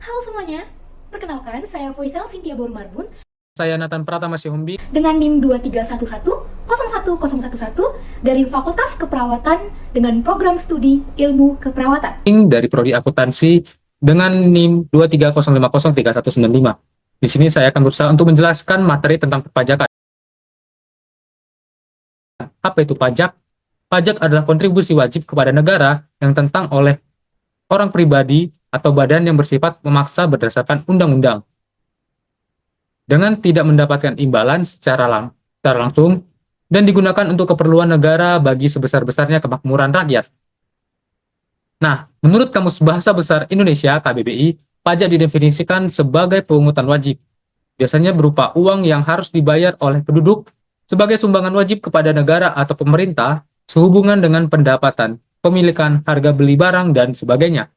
Halo semuanya, perkenalkan saya Faisal Cynthia Borumarbun Saya Nathan Pratama Sihombi dengan NIM 231101011 dari Fakultas Keperawatan dengan program studi Ilmu Keperawatan. dari Prodi Akuntansi dengan NIM 230503195. Di sini saya akan berusaha untuk menjelaskan materi tentang perpajakan. Apa itu pajak? Pajak adalah kontribusi wajib kepada negara yang ditentang oleh orang pribadi atau badan yang bersifat memaksa berdasarkan undang-undang. Dengan tidak mendapatkan imbalan secara langsung dan digunakan untuk keperluan negara bagi sebesar-besarnya kemakmuran rakyat. Nah, menurut Kamus Bahasa Besar Indonesia (KBBI), pajak didefinisikan sebagai pungutan wajib. Biasanya berupa uang yang harus dibayar oleh penduduk sebagai sumbangan wajib kepada negara atau pemerintah sehubungan dengan pendapatan, pemilikan, harga beli barang, dan sebagainya.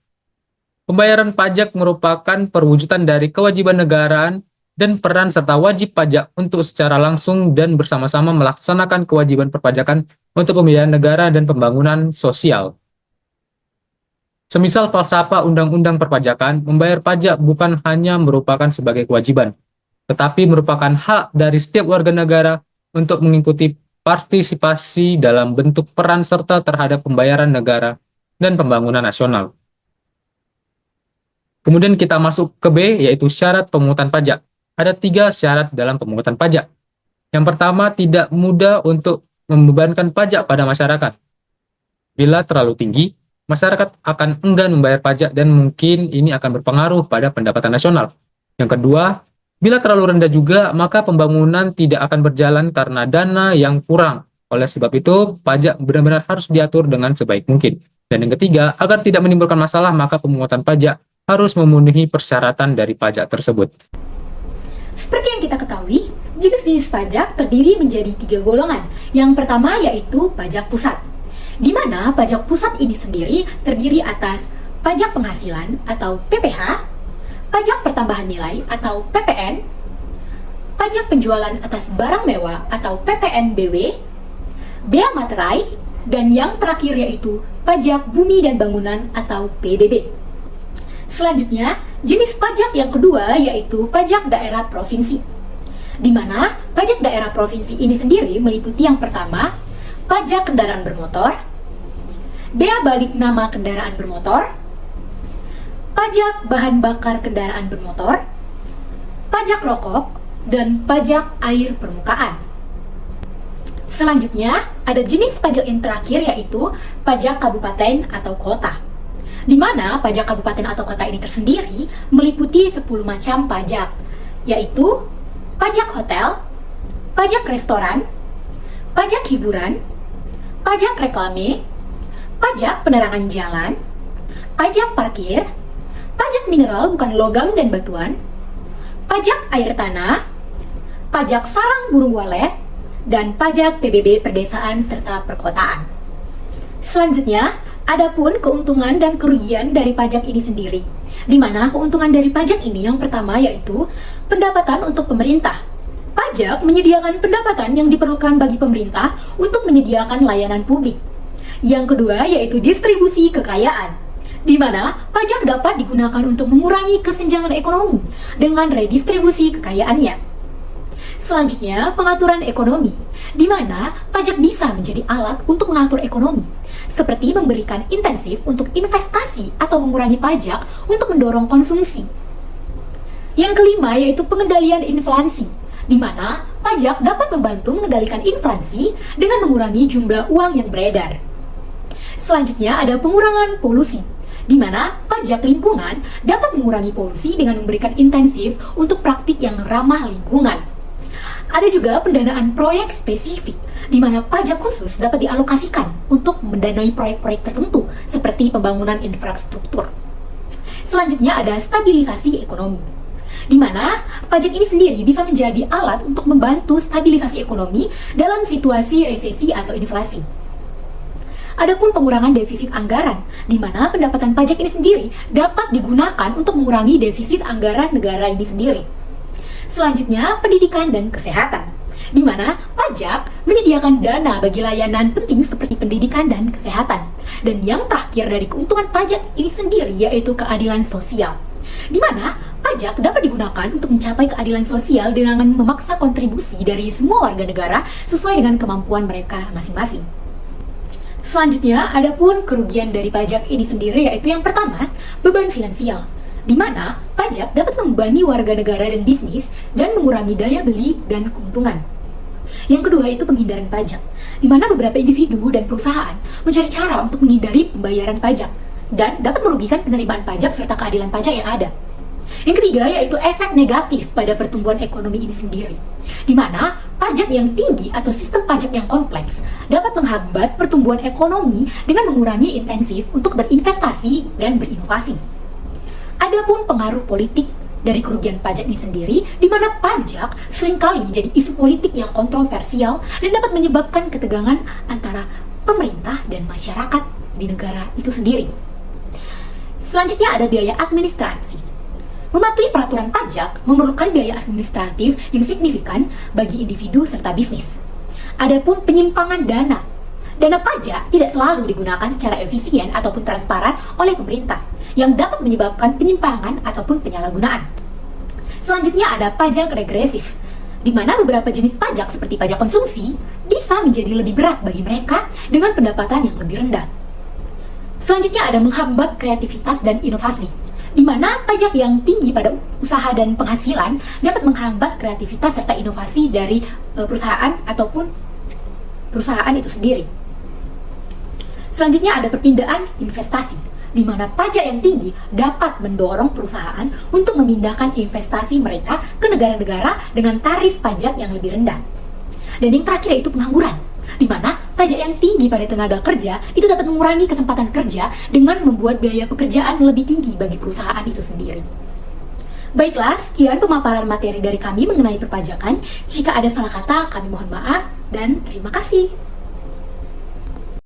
Pembayaran pajak merupakan perwujudan dari kewajiban negara dan peran serta wajib pajak untuk secara langsung dan bersama-sama melaksanakan kewajiban perpajakan untuk pembiayaan negara dan pembangunan sosial. Semisal falsafah Undang-Undang Perpajakan, membayar pajak bukan hanya merupakan sebagai kewajiban, tetapi merupakan hak dari setiap warga negara untuk mengikuti partisipasi dalam bentuk peran serta terhadap pembayaran negara dan pembangunan nasional. Kemudian kita masuk ke B, yaitu syarat pemungutan pajak. Ada 3 syarat dalam pemungutan pajak. Yang pertama, tidak mudah untuk membebankan pajak pada masyarakat. Bila terlalu tinggi, masyarakat akan enggan membayar pajak dan mungkin ini akan berpengaruh pada pendapatan nasional. Yang kedua, bila terlalu rendah juga, maka pembangunan tidak akan berjalan karena dana yang kurang. Oleh sebab itu, pajak benar-benar harus diatur dengan sebaik mungkin. Dan yang ketiga, agar tidak menimbulkan masalah, maka pemungutan pajak harus memenuhi persyaratan dari pajak tersebut. Seperti yang kita ketahui, jenis-jenis pajak terdiri menjadi 3 golongan. Yang pertama yaitu pajak pusat, di mana pajak pusat ini sendiri terdiri atas pajak penghasilan atau PPH, pajak pertambahan nilai atau PPN, pajak penjualan atas barang mewah atau PPNBW, bea materai, dan yang terakhir yaitu pajak bumi dan bangunan atau PBB. Selanjutnya, jenis pajak yang kedua yaitu pajak daerah provinsi, di mana pajak daerah provinsi ini sendiri meliputi yang pertama, pajak kendaraan bermotor, bea balik nama kendaraan bermotor, pajak bahan bakar kendaraan bermotor, pajak rokok, dan pajak air permukaan. Selanjutnya, ada jenis pajak yang terakhir yaitu pajak kabupaten atau kota, di mana pajak kabupaten atau kota ini tersendiri meliputi 10 macam pajak, yaitu pajak hotel, pajak restoran, pajak hiburan, pajak reklame, pajak penerangan jalan, pajak parkir, pajak mineral bukan logam dan batuan, pajak air tanah, pajak sarang burung walet, dan pajak PBB perdesaan serta perkotaan. Selanjutnya, adapun keuntungan dan kerugian dari pajak ini sendiri, di mana keuntungan dari pajak ini yang pertama yaitu pendapatan untuk pemerintah. Pajak menyediakan pendapatan yang diperlukan bagi pemerintah untuk menyediakan layanan publik. Yang kedua yaitu distribusi kekayaan, di mana pajak dapat digunakan untuk mengurangi kesenjangan ekonomi dengan redistribusi kekayaannya. Selanjutnya, pengaturan ekonomi, di mana pajak bisa menjadi alat untuk mengatur ekonomi, seperti memberikan insentif untuk investasi atau mengurangi pajak untuk mendorong konsumsi. Yang kelima yaitu pengendalian inflasi, di mana pajak dapat membantu mengendalikan inflasi dengan mengurangi jumlah uang yang beredar. Selanjutnya ada pengurangan polusi, di mana pajak lingkungan dapat mengurangi polusi dengan memberikan insentif untuk praktik yang ramah lingkungan. Ada juga pendanaan proyek spesifik, di mana pajak khusus dapat dialokasikan untuk mendanai proyek-proyek tertentu seperti pembangunan infrastruktur. Selanjutnya ada stabilisasi ekonomi, di mana pajak ini sendiri bisa menjadi alat untuk membantu stabilisasi ekonomi dalam situasi resesi atau inflasi. Adapun pengurangan defisit anggaran, di mana pendapatan pajak ini sendiri dapat digunakan untuk mengurangi defisit anggaran negara ini sendiri. Selanjutnya, pendidikan dan kesehatan, di mana pajak menyediakan dana bagi layanan penting seperti pendidikan dan kesehatan. Dan yang terakhir dari keuntungan pajak ini sendiri yaitu keadilan sosial, di mana pajak dapat digunakan untuk mencapai keadilan sosial dengan memaksa kontribusi dari semua warga negara sesuai dengan kemampuan mereka masing-masing. Selanjutnya, adapun kerugian dari pajak ini sendiri yaitu yang pertama, beban finansial, di mana pajak dapat membebani warga negara dan bisnis dan mengurangi daya beli dan keuntungan. Yang kedua itu penghindaran pajak, di mana beberapa individu dan perusahaan mencari cara untuk menghindari pembayaran pajak dan dapat merugikan penerimaan pajak serta keadilan pajak yang ada. Yang ketiga yaitu efek negatif pada pertumbuhan ekonomi ini sendiri, di mana pajak yang tinggi atau sistem pajak yang kompleks dapat menghambat pertumbuhan ekonomi dengan mengurangi intensif untuk berinvestasi dan berinovasi. Adapun pengaruh politik dari kerugian pajak ini sendiri, di mana pajak seringkali menjadi isu politik yang kontroversial dan dapat menyebabkan ketegangan antara pemerintah dan masyarakat di negara itu sendiri. Selanjutnya ada biaya administrasi. Mematuhi peraturan pajak memerlukan biaya administratif yang signifikan bagi individu serta bisnis. Adapun penyimpangan dana. Dana pajak tidak selalu digunakan secara efisien ataupun transparan oleh pemerintah, yang dapat menyebabkan penyimpangan ataupun penyalahgunaan. Selanjutnya ada pajak regresif, di mana beberapa jenis pajak seperti pajak konsumsi bisa menjadi lebih berat bagi mereka dengan pendapatan yang lebih rendah. Selanjutnya ada menghambat kreativitas dan inovasi, di mana pajak yang tinggi pada usaha dan penghasilan dapat menghambat kreativitas serta inovasi dari perusahaan ataupun perusahaan itu sendiri. Selanjutnya ada perpindahan investasi, di mana pajak yang tinggi dapat mendorong perusahaan untuk memindahkan investasi mereka ke negara-negara dengan tarif pajak yang lebih rendah. Dan yang terakhir yaitu pengangguran, di mana pajak yang tinggi pada tenaga kerja itu dapat mengurangi kesempatan kerja dengan membuat biaya pekerjaan lebih tinggi bagi perusahaan itu sendiri. Baiklah, sekian pemaparan materi dari kami mengenai perpajakan. Jika ada salah kata, kami mohon maaf dan terima kasih.